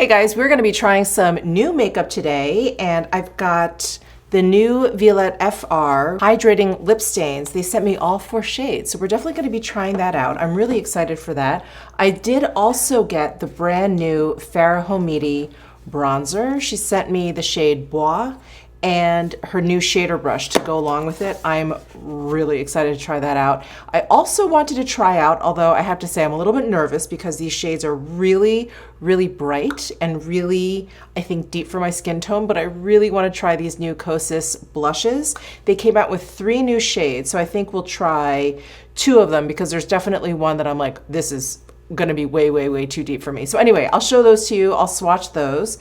Hey guys, we're going to be trying some new makeup today, and I've got the new Violette FR Hydrating Lip Stains. They sent me all 4 shades, so we're definitely going to be trying that out. I'm really excited for that. I did also get the brand new Fara Homidi bronzer. She sent me the shade Bois and her new shader brush to go along with it. I'm really excited to try that out. I also wanted to try out, although I have to say I'm a little bit nervous because these shades are really, really bright and really, I think, deep for my skin tone, but I really want to try these new Kosas blushes. They came out with 3 new shades, so I think we'll try 2 of them because there's definitely one that I'm like, this is gonna be way, way, way too deep for me. So anyway, I'll show those to you. I'll swatch those.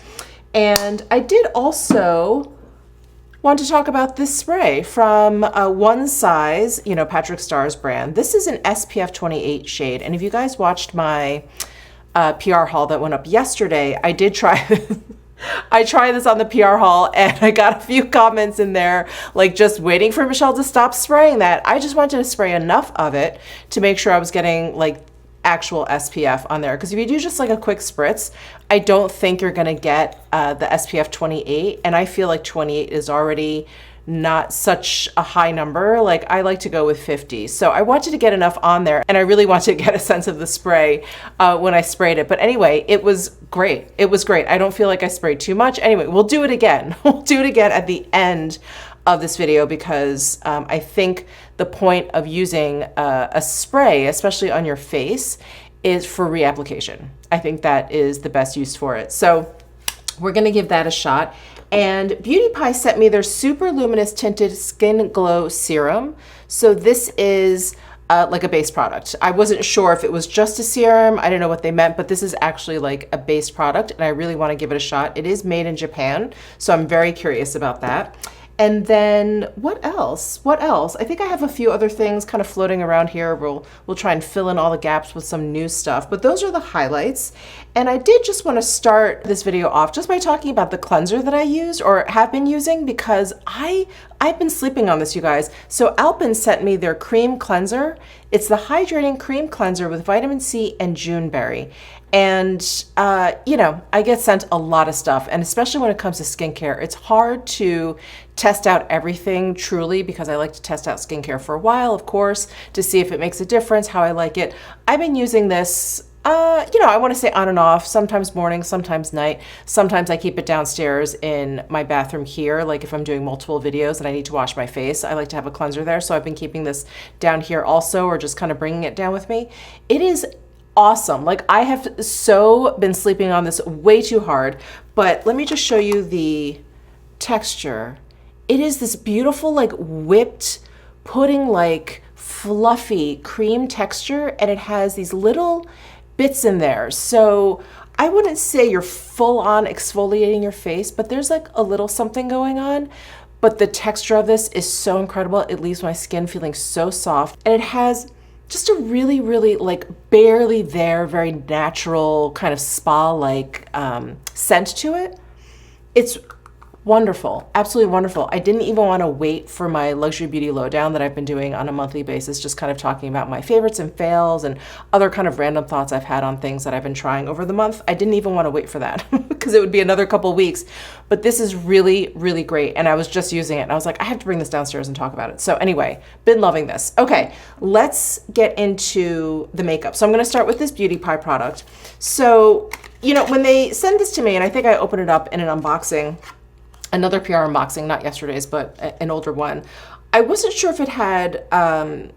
And I did also want to talk about this spray from One Size, Patrick Starr's brand. This is an SPF 28 shade. And if you guys watched my PR haul that went up yesterday, I did try this. I tried this on the PR haul and I got a few comments in there, like just waiting for Michelle to stop spraying that. I just wanted to spray enough of it to make sure I was getting like actual SPF on there, because if you do just like a quick spritz, I don't think you're gonna get the SPF 28, and I feel like 28 is already not such a high number. Like I like to go with 50, so I wanted to get enough on there, and I really wanted to get a sense of the spray when I sprayed it. But anyway, it was great. It was great. I don't feel like I sprayed too much. Anyway, we'll do it again. We'll do it again at the end of this video, because I think the point of using a spray, especially on your face, is for reapplication. I think that is the best use for it. So we're gonna give that a shot. And Beauty Pie sent me their Super Luminous Tinted Skin Glow Serum. So this is like a base product. I wasn't sure if it was just a serum. I don't know what they meant, but this is actually like a base product, and I really wanna give it a shot. It is made in Japan, so I'm very curious about that. And then what else? What else? I think I have a few other things kind of floating around here. We'll try and fill in all the gaps with some new stuff, but those are the highlights. And I did just want to start this video off just by talking about the cleanser that I used or have been using, because I've been sleeping on this, you guys. So Almond sent me their cream cleanser. It's the hydrating cream cleanser with vitamin C and Juneberry. And, I get sent a lot of stuff, and especially when it comes to skincare, it's hard to test out everything truly, because I like to test out skincare for a while, of course, to see if it makes a difference, how I like it. I've been using this, I want to say on and off, sometimes morning, sometimes night. Sometimes I keep it downstairs in my bathroom here, like if I'm doing multiple videos and I need to wash my face, I like to have a cleanser there. So I've been keeping this down here also, or just kind of bringing it down with me. It is awesome. Like I have so been sleeping on this way too hard, but let me just show you the texture. It is this beautiful, like whipped pudding, like fluffy cream texture, and it has these little bits in there. So I wouldn't say you're full on exfoliating your face, but there's like a little something going on. But the texture of this is so incredible. It leaves my skin feeling so soft, and it has just a really, really like barely there, very natural kind of spa-like scent to it. It's wonderful, absolutely wonderful. I didn't even want to wait for my Luxury Beauty Lowdown that I've been doing on a monthly basis, just kind of talking about my favorites and fails and other kind of random thoughts I've had on things that I've been trying over the month. I didn't even want to wait for that because it would be another couple weeks. But this is really, really great. And I was just using it and I was like, I have to bring this downstairs and talk about it. So anyway, been loving this. Okay, let's get into the makeup. So I'm going to start with this Beauty Pie product. So, when they send this to me, and I think I opened it up in an unboxing, another PR unboxing, not yesterday's, but an older one. I wasn't sure if it had, I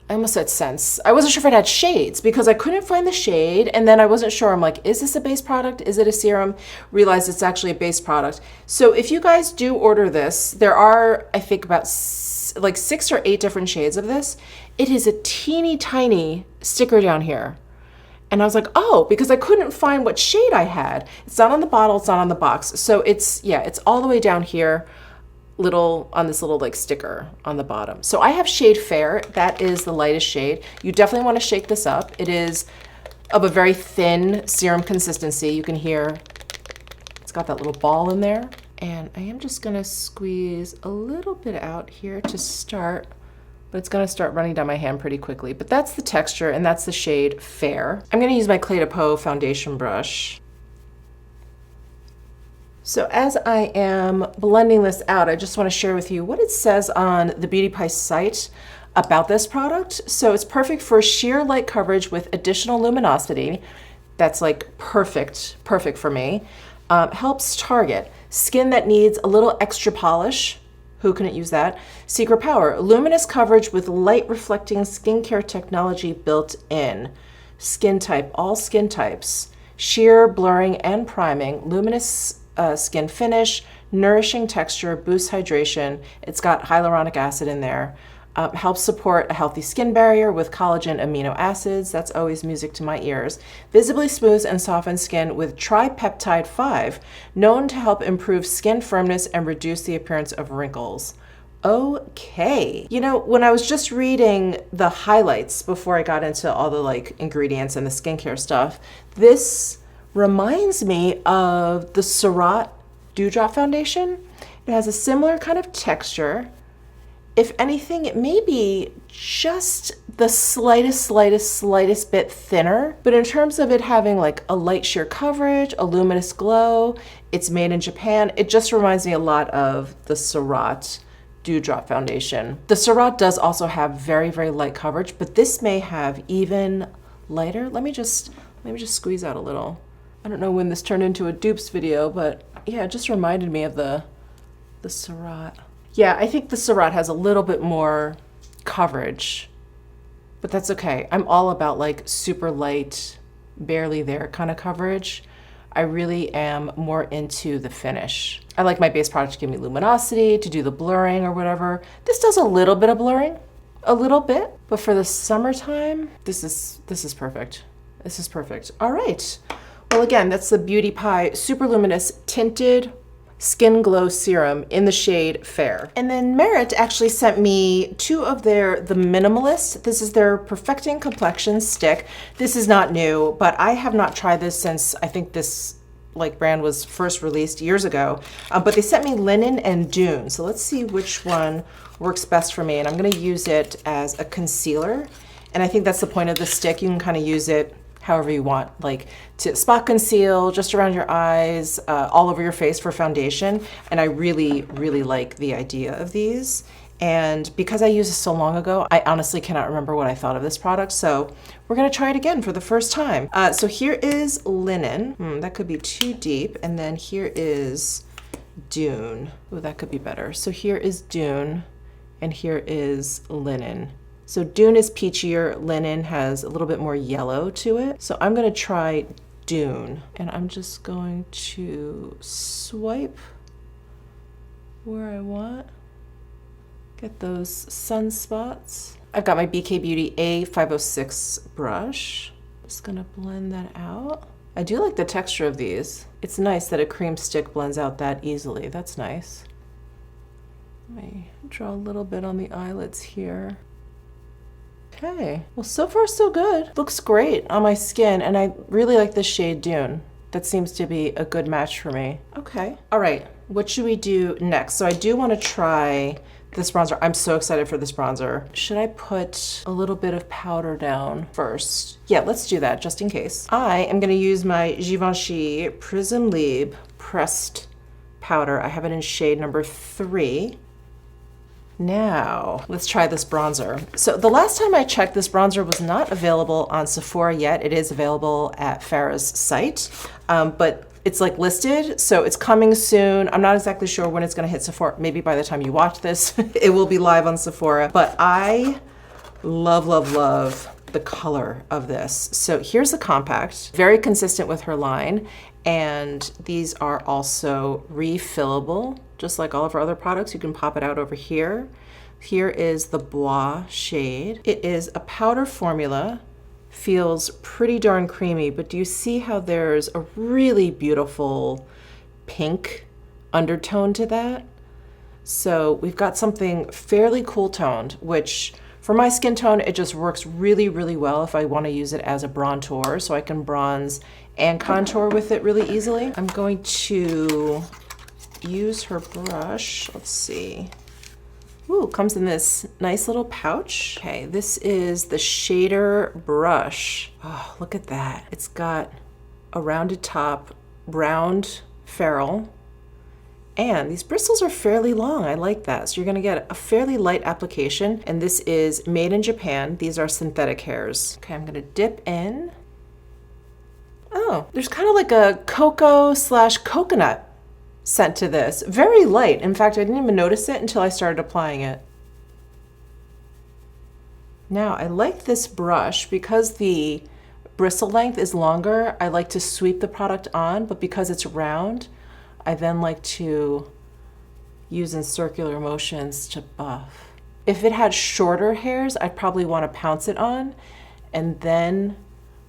almost said scents. I wasn't sure if it had shades because I couldn't find the shade. And then I wasn't sure, I'm like, is this a base product? Is it a serum? Realized it's actually a base product. So if you guys do order this, there are, I think about like 6 or 8 different shades of this. It is a teeny tiny sticker down here. And I was like, oh, because I couldn't find what shade I had. It's not on the bottle, it's not on the box. So it's all the way down here, on this little like sticker on the bottom. So I have shade Fair. That is the lightest shade. You definitely want to shake this up. It is of a very thin serum consistency. You can hear it's got that little ball in there. And I am just gonna squeeze a little bit out here to start, but it's gonna start running down my hand pretty quickly. But that's the texture, and that's the shade Fair. I'm gonna use my Clé de Peau foundation brush. So as I am blending this out, I just want to share with you what it says on the Beauty Pie site about this product. So it's perfect for sheer light coverage with additional luminosity. That's like perfect for me. Helps target skin that needs a little extra polish. Who couldn't use that? Secret power, luminous coverage with light reflecting skincare technology built in. Skin type, all skin types. Sheer, blurring, and priming. Luminous skin finish, nourishing texture, boosts hydration. It's got hyaluronic acid in there. Helps support a healthy skin barrier with collagen amino acids. That's always music to my ears. Visibly smooths and softens skin with tripeptide 5, known to help improve skin firmness and reduce the appearance of wrinkles. Okay. You know, when I was just reading the highlights before I got into all the like ingredients and the skincare stuff, this reminds me of the Surratt Dewdrop Foundation. It has a similar kind of texture. If anything, it may be just the slightest bit thinner. But in terms of it having like a light sheer coverage, a luminous glow, it's made in Japan, it just reminds me a lot of the Surratt Dewdrop Foundation. The Surratt does also have very light coverage, but this may have even lighter. Let me just squeeze out a little. I don't know when this turned into a dupes video, but yeah, it just reminded me of the Surratt. Yeah, I think the Surratt has a little bit more coverage, but that's okay. I'm all about like super light, barely there kind of coverage. I really am more into the finish. I like my base product to give me luminosity, to do the blurring or whatever. This does a little bit of blurring, a little bit, but for the summertime, this is perfect. This is perfect. All right. Well, again, that's the Beauty Pie Super Luminous Tinted Skin Glow Serum in the shade Fair. And then Merit actually sent me two of the Minimalist. This is their Perfecting Complexion Stick. This is not new, but I have not tried this since I think this like brand was first released years ago. But they sent me Linen and Dune. So let's see which one works best for me. And I'm gonna use it as a concealer. And I think that's the point of the stick. You can kind of use it however you want, like to spot conceal, just around your eyes, all over your face for foundation. And I really like the idea of these. And because I used it so long ago, I honestly cannot remember what I thought of this product. So we're gonna try it again for the first time. So here is Linen. That could be too deep. And then here is Dune. Oh, that could be better. So here is Dune and here is Linen. So Dune is peachier, Linen has a little bit more yellow to it. So I'm gonna try Dune, and I'm just going to swipe where I want. Get those sunspots. I've got my BK Beauty A506 brush. Just gonna blend that out. I do like the texture of these. It's nice that a cream stick blends out that easily. That's nice. Let me draw a little bit on the eyelids here. Okay, well, so far so good. Looks great on my skin, and I really like the shade Dune. That seems to be a good match for me. Okay, all right, what should we do next? So I do want to try this bronzer. I'm so excited for this bronzer. Should I put a little bit of powder down first? Yeah, let's do that just in case. I am gonna use my Givenchy Prism Libre pressed powder. I have it in shade number 3. Now, let's try this bronzer. So the last time I checked, this bronzer was not available on Sephora yet. It is available at Fara's site, but it's like listed, so it's coming soon. I'm not exactly sure when it's gonna hit Sephora. Maybe by the time you watch this, it will be live on Sephora. But I love the color of this. So here's the compact, very consistent with her line. And these are also refillable, just like all of our other products. You can pop it out over here. Here is the Bois shade. It is a powder formula, feels pretty darn creamy, but do you see how there's a really beautiful pink undertone to that? So we've got something fairly cool toned, which for my skin tone, it just works really well if I want to use it as a bronzer, so I can bronze and contour with it really easily. I'm going to use her brush. Let's see. Ooh, comes in this nice little pouch. Okay, this is the shader brush. Oh, look at that. It's got a rounded top, round ferrule, And these bristles are fairly long. I like that. So you're gonna get a fairly light application. And this is made in Japan. These are synthetic hairs. Okay, I'm gonna dip in. Oh, there's kind of like a cocoa / coconut scent to this. Very light. In fact, I didn't even notice it until I started applying it. Now, I like this brush because the bristle length is longer. I like to sweep the product on, but because it's round, I then like to use in circular motions to buff. If it had shorter hairs, I'd probably want to pounce it on and then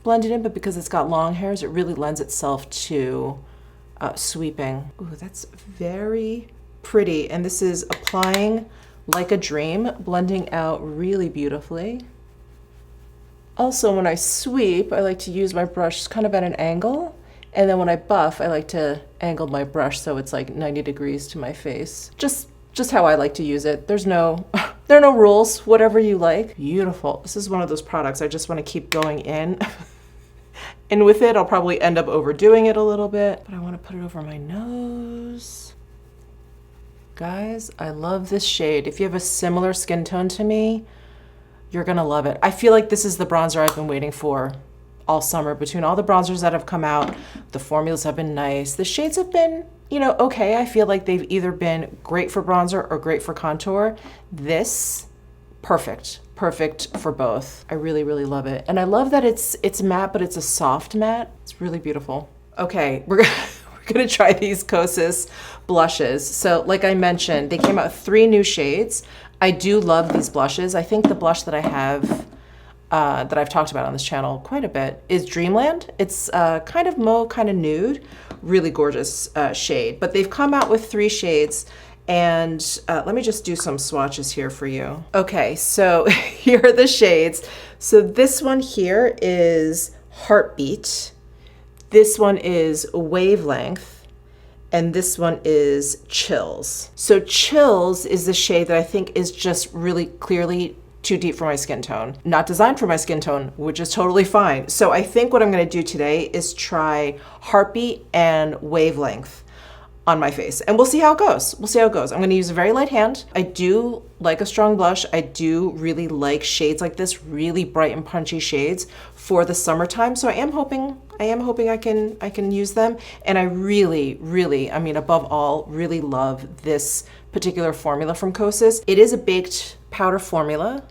blend it in, but because it's got long hairs, it really lends itself to sweeping. Ooh, that's very pretty. And this is applying like a dream, blending out really beautifully. Also, when I sweep, I like to use my brush kind of at an angle. And then when I buff, I like to angle my brush so it's like 90 degrees to my face. Just how I like to use it. There are no rules, whatever you like. Beautiful. This is one of those products I just want to keep going in. And with it, I'll probably end up overdoing it a little bit, but I want to put it over my nose. Guys, I love this shade. If you have a similar skin tone to me, you're gonna love it. I feel like this is the bronzer I've been waiting for all summer. Between all the bronzers that have come out, the formulas have been nice. The shades have been, okay. I feel like they've either been great for bronzer or great for contour. This, perfect for both. I really, really love it. And I love that it's matte, but it's a soft matte. It's really beautiful. Okay, we're gonna try these Kosas blushes. So like I mentioned, they came out with 3 new shades. I do love these blushes. I think the blush that I have, that I've talked about on this channel quite a bit, is Dreamland. It's kind of mauve, kind of nude, really gorgeous shade. But they've come out with 3 shades, and let me just do some swatches here for you. Okay, so here are the shades. So this one here is Heartbeat. This one is Wavelength. And this one is Chills. So Chills is the shade that I think is just really clearly too deep for my skin tone. Not designed for my skin tone, which is totally fine. So I think what I'm gonna do today is try Heartbeat and Wavelength on my face, and we'll see how it goes. I'm gonna use a very light hand. I do like a strong blush. I do really like shades like this, really bright and punchy shades for the summertime. So I am hoping I can use them. And I really, I mean, above all, really love this particular formula from Kosas. It is a baked powder formula,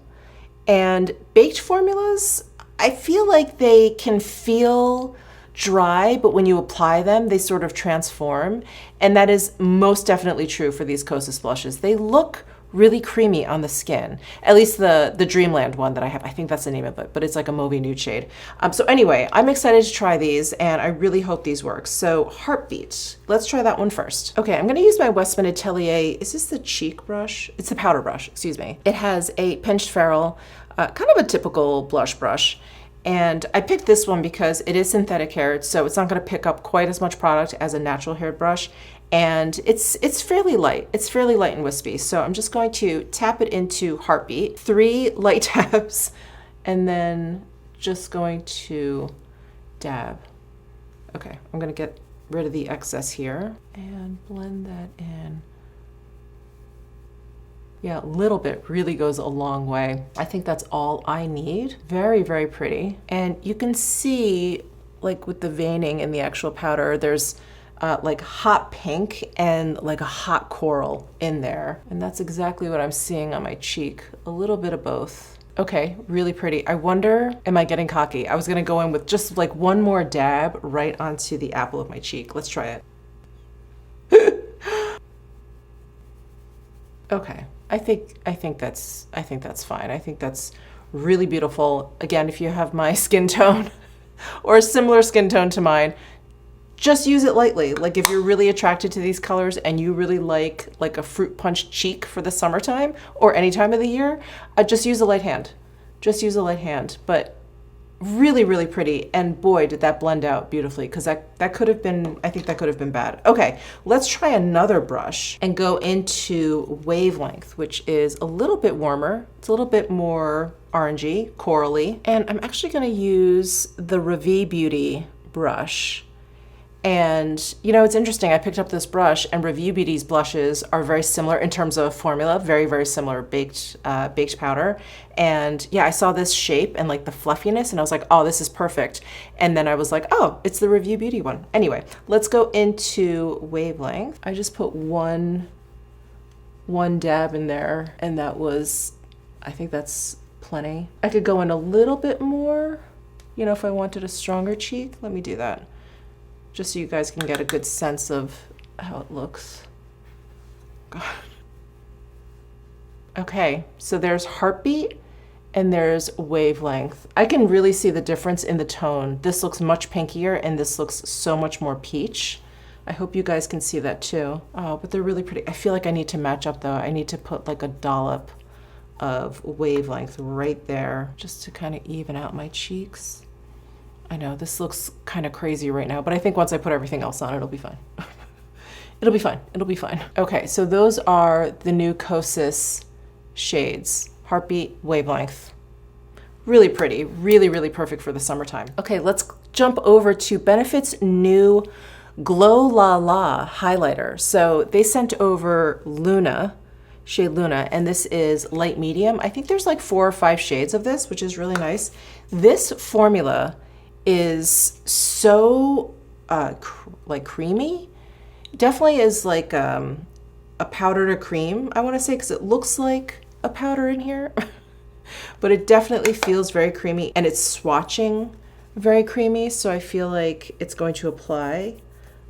and baked formulas, I feel like they can feel dry, but when you apply them, they sort of transform. And that is most definitely true for these Kosas blushes. They look really creamy on the skin. At least the Dreamland one that I have, I think that's the name of it, but it's like a mauvey nude shade. So anyway, I'm excited to try these, and I really hope these work. So Heartbeat, let's try that one first. Okay, I'm gonna use my Westman Atelier, is this the cheek brush? It's the powder brush, excuse me. It has a pinched ferrule, kind of a typical blush brush. And I picked this one because it is synthetic haired, so it's not gonna pick up quite as much product as a natural haired brush. And it's fairly light. It's fairly light and wispy. So I'm just going to tap it into Heartbeat, 3 light taps, and then just going to dab. Okay, I'm gonna get rid of the excess here and blend that in. Yeah, a little bit really goes a long way. I think that's all I need. Very, very pretty. And you can see, like with the veining in the actual powder, there's like hot pink and like a hot coral in there. And that's exactly what I'm seeing on my cheek. A little bit of both. Okay, really pretty. I wonder, am I getting cocky? I was gonna go in with just like one more dab right onto the apple of my cheek. Let's try it. Okay. I think that's fine. I think that's really beautiful. Again, if you have my skin tone or a similar skin tone to mine, just use it lightly. Like if you're really attracted to these colors and you really like a fruit punch cheek for the summertime or any time of the year, just use a light hand. Just use a light hand. But really, really pretty. And boy, did that blend out beautifully, because that could have been, I think that could have been bad. Okay, let's try another brush and go into Wavelength, which is a little bit warmer. It's a little bit more orangey, corally. And I'm actually gonna use the Ravi Beauty brush. And you know, it's interesting, I picked up this brush and Review Beauty's blushes are very similar in terms of formula, very, very similar baked powder. And yeah, I saw this shape and like the fluffiness and I was like, oh, this is perfect. And then I was like, oh, it's the Review Beauty one. Anyway, let's go into wavelength. I just put one dab in there and that was, I think that's plenty. I could go in a little bit more, you know, if I wanted a stronger cheek. Let me do that, just so you guys can get a good sense of how it looks. God. Okay, so there's heartbeat and there's wavelength. I can really see the difference in the tone. This looks much pinkier and this looks so much more peach. I hope you guys can see that too. Oh, but they're really pretty. I feel like I need to match up though. I need to put like a dollop of wavelength right there just to kind of even out my cheeks. I know this looks kind of crazy right now, but I think once I put everything else on, it'll be fine. It'll be fine. It'll be fine. Okay, so those are the new Kosas shades. Heartbeat, wavelength. Really pretty. Really, really perfect for the summertime. Okay, let's jump over to Benefit's new Glow La La highlighter. So they sent over Luna, shade Luna, and this is light medium. I think there's like 4 or 5 shades of this, which is really nice. This formula is so like creamy. Definitely is like a powder to cream, I want to say, because it looks like a powder in here. But it definitely feels very creamy and it's swatching very creamy, so I feel like it's going to apply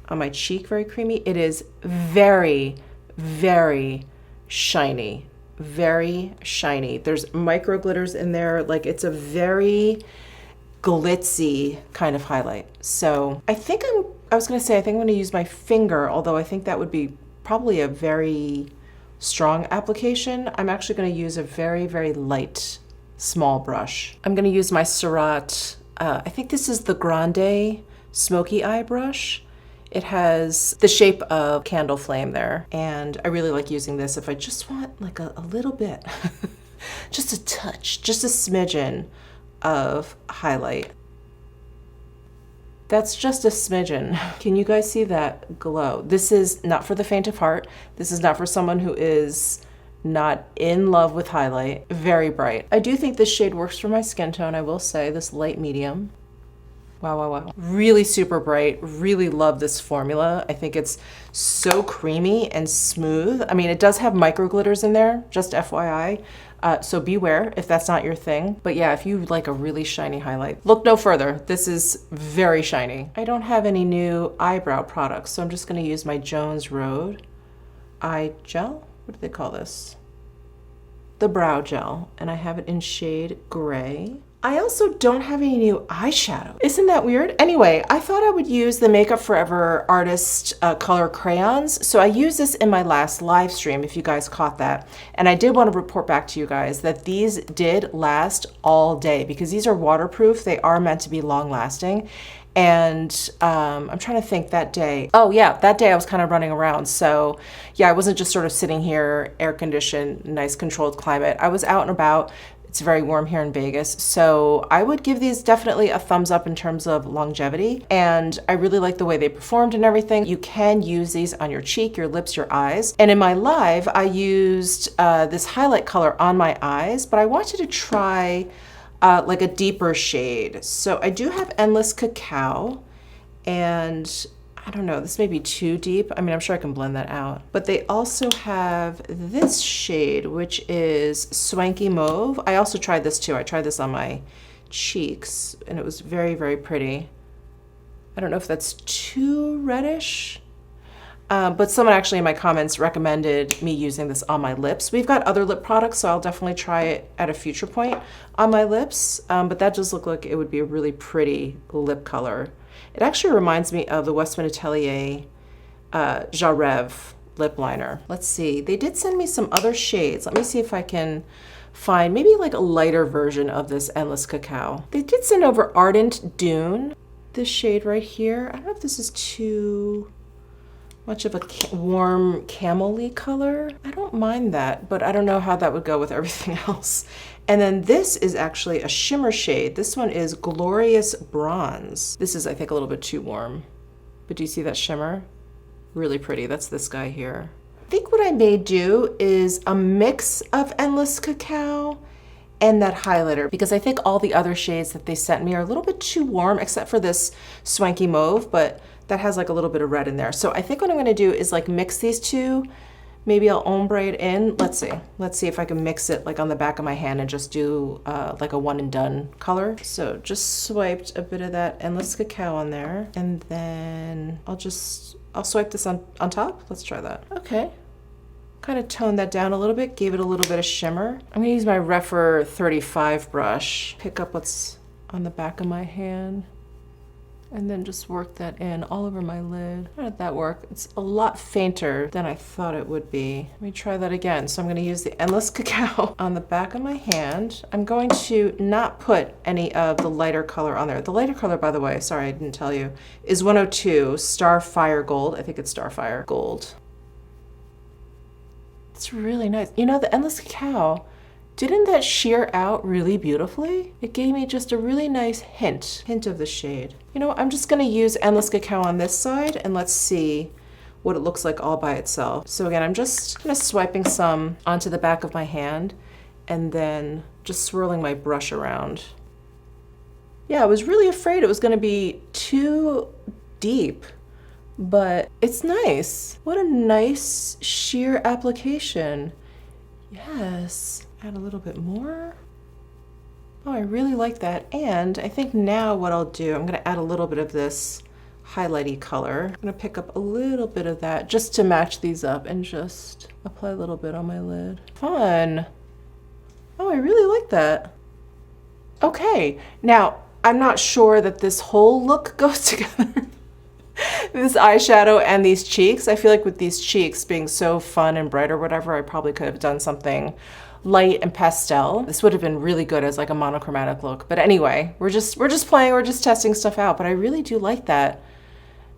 on my cheek very creamy. It is very, very shiny. Very shiny. There's micro glitters in there. Like it's a very glitzy kind of highlight. So I think I was gonna say, I think I'm gonna use my finger, although I think that would be probably a very strong application. I'm actually gonna use a very, very light, small brush. I'm gonna use my Surratt, I think this is the Grande Smoky Eye brush. It has the shape of candle flame there. And I really like using this if I just want like a little bit, just a touch, just a smidgen of highlight. That's just a smidgen. Can you guys see that glow? This is not for the faint of heart. This is not for someone who is not in love with highlight. Very bright. I do think this shade works for my skin tone, I will say, this light medium. Wow, wow, wow. Really super bright. Really love this formula. I think it's so creamy and smooth. I mean, it does have micro glitters in there, just FYI. So beware if that's not your thing. But yeah, if you like a really shiny highlight, look no further. This is very shiny. I don't have any new eyebrow products, so I'm just gonna use my Jones Road eye gel. What do they call this? The brow gel, and I have it in shade gray. I also don't have any new eyeshadow. Isn't that weird? Anyway, I thought I would use the Makeup Forever Artist color crayons. So I used this in my last live stream, if you guys caught that. And I did want to report back to you guys that these did last all day because these are waterproof. They are meant to be long lasting. And I'm trying to think that day. Oh yeah, that day I was kind of running around. So yeah, I wasn't just sort of sitting here, air conditioned, nice controlled climate. I was out and about. It's very warm here in Vegas. So I would give these definitely a thumbs up in terms of longevity. And I really like the way they performed and everything. You can use these on your cheek, your lips, your eyes. And in my live, I used this highlight color on my eyes, but I wanted to try like a deeper shade. So I do have Endless Cacao, and I don't know, this may be too deep. I mean, I'm sure I can blend that out. But they also have this shade, which is Swanky Mauve. I also tried this too. I tried this on my cheeks, and it was very, very pretty. I don't know if that's too reddish, but someone actually in my comments recommended me using this on my lips. We've got other lip products, so I'll definitely try it at a future point on my lips, but that does look like it would be a really pretty lip color. It actually reminds me of the Westman Atelier Jarrev lip liner. Let's see, they did send me some other shades. Let me see if I can find maybe like a lighter version of this Endless Cacao. They did send over Ardent Dune, this shade right here. I don't know if this is too much of a warm camel-y color. I don't mind that, but I don't know how that would go with everything else. And then this is actually a shimmer shade. This one is Glorious Bronze. This is, I think, a little bit too warm. But do you see that shimmer? Really pretty. That's this guy here. I think what I may do is a mix of Endless Cacao and that highlighter, because I think all the other shades that they sent me are a little bit too warm, except for this Swanky Mauve, but that has like a little bit of red in there. So I think what I'm gonna do is like mix these two. Maybe I'll ombre it in. Let's see. Let's see if I can mix it like on the back of my hand and just do like a one and done color. So just swiped a bit of that Endless Cacao on there. And then I'll swipe this on top. Let's try that. Okay. Kind of toned that down a little bit, gave it a little bit of shimmer. I'm gonna use my Rephr 35 brush, pick up what's on the back of my hand, and then just work that in all over my lid. How did that work? It's a lot fainter than I thought it would be. Let me try that again. So I'm gonna use the Endless Cacao on the back of my hand. I'm going to not put any of the lighter color on there. The lighter color, by the way, sorry I didn't tell you, is 102 Starfire Gold. I think it's Starfire Gold. It's really nice. You know, the Endless Cacao, didn't that sheer out really beautifully? It gave me just a really nice hint of the shade. You know, I'm just gonna use Endless Cacao on this side and let's see what it looks like all by itself. So again, I'm just kind of swiping some onto the back of my hand and then just swirling my brush around. Yeah, I was really afraid it was gonna be too deep, but it's nice. What a nice sheer application. Yes, add a little bit more. Oh, I really like that. And I think now what I'll do, I'm gonna add a little bit of this highlighty color. I'm gonna pick up a little bit of that just to match these up and just apply a little bit on my lid. Fun. Oh, I really like that. Okay, now I'm not sure that this whole look goes together. This eyeshadow and these cheeks. I feel like with these cheeks being so fun and bright or whatever, I probably could have done something light and pastel. This would have been really good as like a monochromatic look. But anyway, we're just playing, we're just testing stuff out. But I really do like that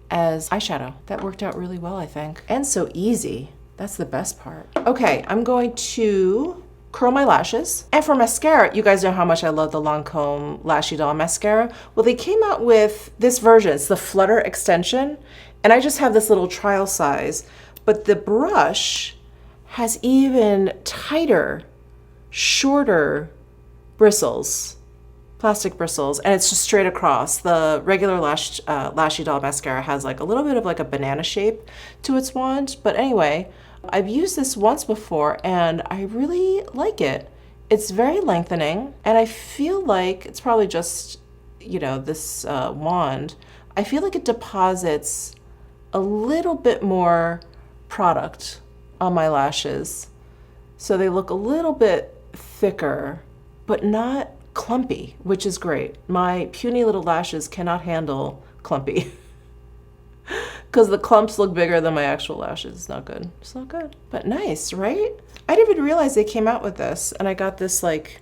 as eyeshadow. That worked out really well, I think. And so easy. That's the best part. Okay, I'm going to curl my lashes. And for mascara, you guys know how much I love the Lancome Lashy Doll mascara. Well, they came out with this version. It's the Flutter extension. And I just have this little trial size. But the brush has even tighter, shorter bristles, plastic bristles, and it's just straight across. The regular Lashy Doll mascara has like a little bit of like a banana shape to its wand. But anyway, I've used this once before and I really like it. It's very lengthening and I feel like it's probably just, you know, this wand. I feel like it deposits a little bit more product on my lashes. So they look a little bit thicker, but not clumpy, which is great. My puny little lashes cannot handle clumpy. Because the clumps look bigger than my actual lashes. It's not good. It's not good. But nice, right? I didn't even realize they came out with this. And I got this like,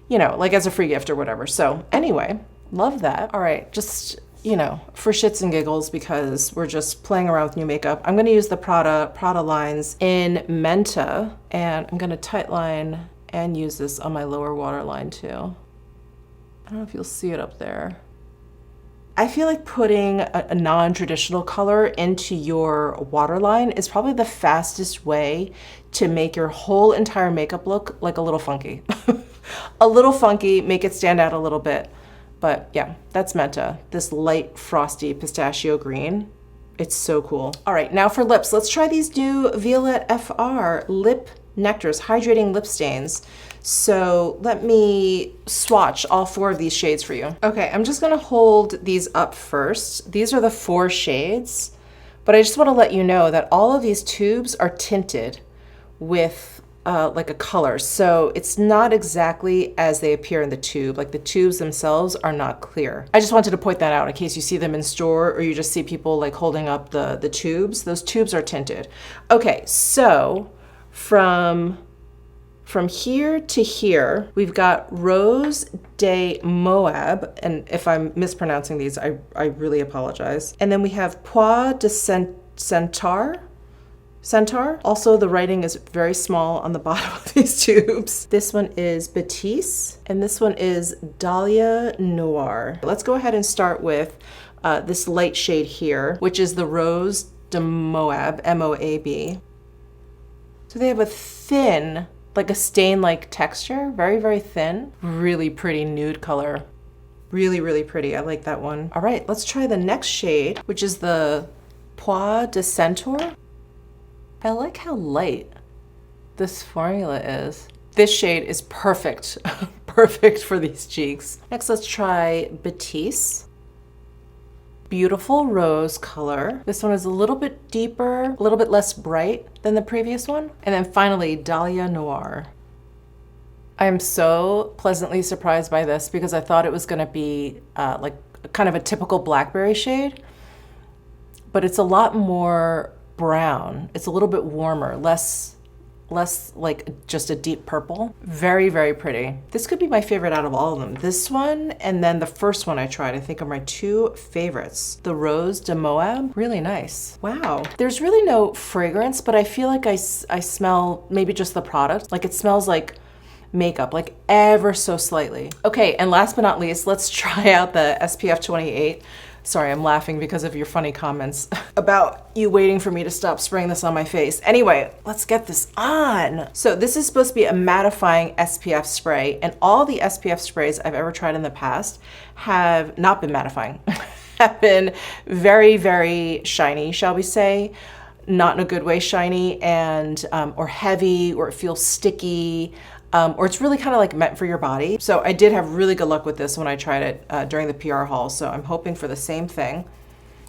you know, like as a free gift or whatever. So anyway, love that. All right, just, you know, for shits and giggles, because we're just playing around with new makeup, I'm gonna use the Prada lines in Menta. And I'm gonna tightline and use this on my lower waterline too. I don't know if you'll see it up there. I feel like putting a non-traditional color into your waterline is probably the fastest way to make your whole entire makeup look like a little funky. A little funky, make it stand out a little bit. But yeah, that's Menta, this light frosty pistachio green. It's so cool. All right, now for lips. Let's try these new Violette FR Lip Nectars Hydrating Lip Stains. So let me swatch all 4 of these shades for you. Okay, I'm just gonna hold these up first. These are the 4 shades, but I just wanna let you know that all of these tubes are tinted with like a color. So it's not exactly as they appear in the tube. Like the tubes themselves are not clear. I just wanted to point that out in case you see them in store or you just see people like holding up the tubes. Those tubes are tinted. Okay, so from here to here, we've got Rose de Moab, and if I'm mispronouncing these, I really apologize. And then we have Pois de Centaur. Also, the writing is very small on the bottom of these tubes. This one is Batiste, and this one is Dahlia Noir. Let's go ahead and start with this light shade here, which is the Rose de Moab, M-O-A-B. So they have a thin, like a stain-like texture, very, very thin. Really pretty nude color. Really, really pretty. I like that one. All right, let's try the next shade, which is the Pois de Centaure. I like how light this formula is. This shade is perfect, perfect for these cheeks. Next, let's try Batiste. Beautiful rose color. This one is a little bit deeper, a little bit less bright than the previous one. And then finally, Dahlia Noir. I am so pleasantly surprised by this because I thought it was gonna be like kind of a typical blackberry shade, but it's a lot more brown. It's a little bit warmer, less like just a deep purple. Very, very pretty. This could be my favorite out of all of them. This one and then the first one I tried, I think are my two favorites. The Rose de Moab, really nice. Wow. There's really no fragrance, but I feel like I smell maybe just the product. Like it smells like makeup, like ever so slightly. Okay, and last but not least, let's try out the SPF 28. Sorry, I'm laughing because of your funny comments about you waiting for me to stop spraying this on my face. Anyway, let's get this on. So this is supposed to be a mattifying SPF spray, and all the SPF sprays I've ever tried in the past have not been mattifying, have been very, very shiny, shall we say. Not in a good way shiny, and or heavy, or it feels sticky. Or it's really kind of like meant for your body. So I did have really good luck with this when I tried it during the PR haul. So I'm hoping for the same thing.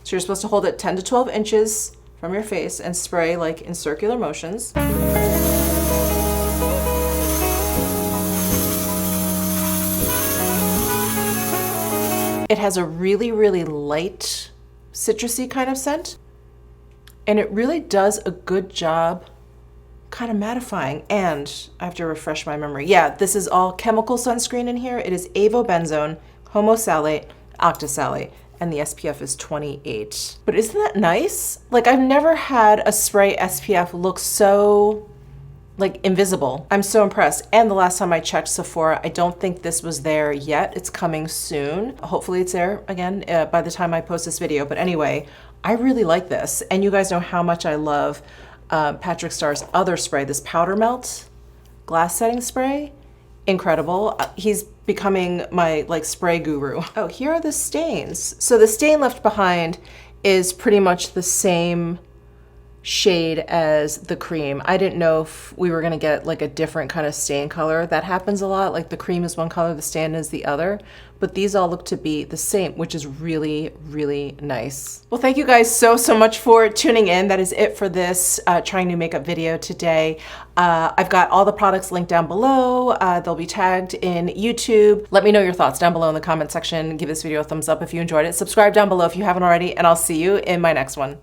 So you're supposed to hold it 10 to 12 inches from your face and spray like in circular motions. It has a really, really light citrusy kind of scent. And it really does a good job kind of mattifying. And I have to refresh my memory. Yeah, this is all chemical sunscreen in here. It is avobenzone, homosalate, octisalate, and the SPF is 28. But isn't that nice? Like I've never had a spray SPF look so like invisible. I'm so impressed. And the last time I checked Sephora, I don't think this was there yet. It's coming soon. Hopefully it's there again by the time I post this video. But anyway, I really like this. And you guys know how much I love Patrick Starr's other spray, this powder melt glass setting spray. Incredible. He's becoming my like spray guru. Oh, here are the stains. So the stain left behind is pretty much the same shade as the cream. I didn't know if we were gonna get like a different kind of stain color. That happens a lot, like the cream is one color, the stain is the other, but these all look to be the same, which is really, really nice. Well, thank you guys so much for tuning in. That is it for this trying new makeup video today. I've got all the products linked down below. They'll be tagged in YouTube. Let me know your thoughts down below in the comment section. Give this video a thumbs up if you enjoyed it. Subscribe down below if you haven't already, and I'll see you in my next one.